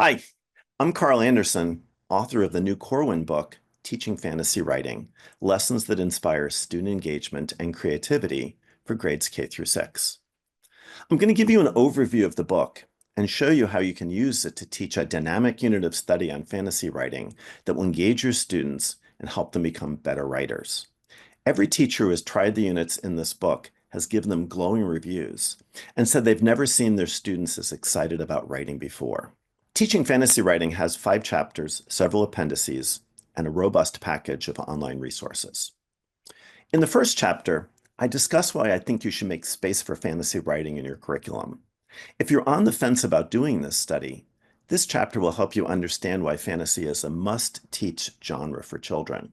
Hi, I'm Carl Anderson, author of the new Corwin book, Teaching Fantasy Writing, Lessons that Inspire Student Engagement and Creativity for Grades K through 6. I'm going to give you an overview of the book and show you how you can use it to teach a dynamic unit of study on fantasy writing that will engage your students and help them become better writers. Every teacher who has tried the units in this book has given them glowing reviews and said they've never seen their students as excited about writing before. Teaching fantasy writing has 5 chapters, several appendices, and a robust package of online resources. In the first chapter, I discuss why I think you should make space for fantasy writing in your curriculum. If you're on the fence about doing this study, this chapter will help you understand why fantasy is a must-teach genre for children.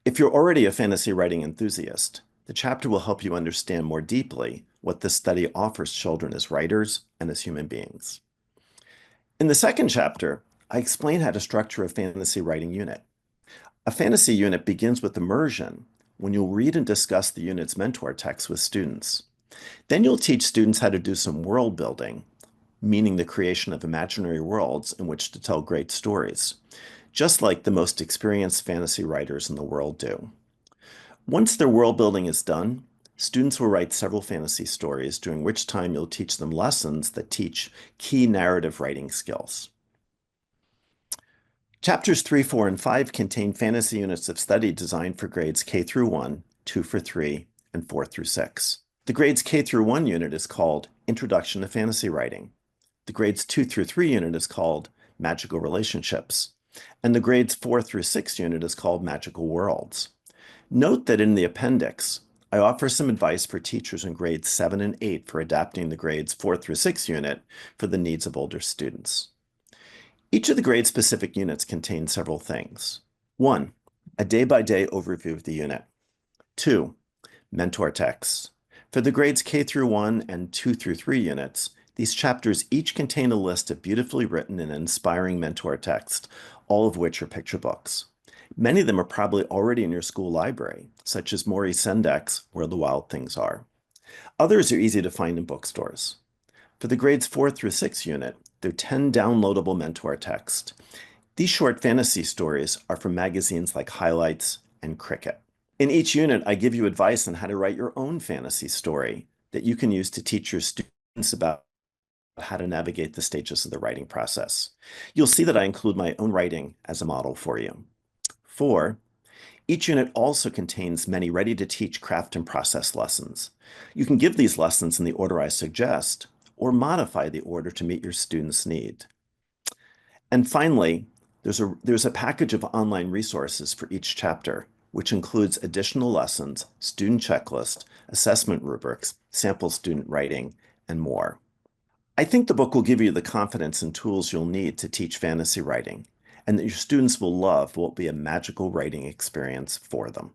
If you're already a fantasy writing enthusiast, the chapter will help you understand more deeply what this study offers children as writers and as human beings. In the second chapter, I explain how to structure a fantasy writing unit. A fantasy unit begins with immersion, when you'll read and discuss the unit's mentor text with students. Then you'll teach students how to do some world building, meaning the creation of imaginary worlds in which to tell great stories, just like the most experienced fantasy writers in the world do. Once their world building is done, students will write several fantasy stories, during which time you'll teach them lessons that teach key narrative writing skills. Chapters 3, 4, and 5 contain fantasy units of study designed for grades K through 1, 2 for 3, and 4 through 6. The grades K through 1 unit is called Introduction to Fantasy Writing. The grades 2 through 3 unit is called Magical Relationships. And the grades 4 through 6 unit is called Magical Worlds. Note that in the appendix, I offer some advice for teachers in grades 7 and 8 for adapting the grades 4 through 6 unit for the needs of older students. Each of the grade-specific units contains several things. 1. A day-by-day overview of the unit. 2. Mentor texts. For the grades K through 1 and 2 through 3 units, these chapters each contain a list of beautifully written and inspiring mentor texts, all of which are picture books. Many of them are probably already in your school library, such as Maurice Sendek's Where the Wild Things Are. Others are easy to find in bookstores. For the grades 4 through 6 unit, there are 10 downloadable mentor texts. These short fantasy stories are from magazines like Highlights and Cricket. In each unit, I give you advice on how to write your own fantasy story that you can use to teach your students about how to navigate the stages of the writing process. You'll see that I include my own writing as a model for you. 4. Each unit also contains many ready-to-teach craft and process lessons. You can give these lessons in the order I suggest, or modify the order to meet your students' need. And finally, there's a package of online resources for each chapter, which includes additional lessons, student checklist, assessment rubrics, sample student writing, and more. I think the book will give you the confidence and tools you'll need to teach fantasy writing, and that your students will love what will be a magical writing experience for them.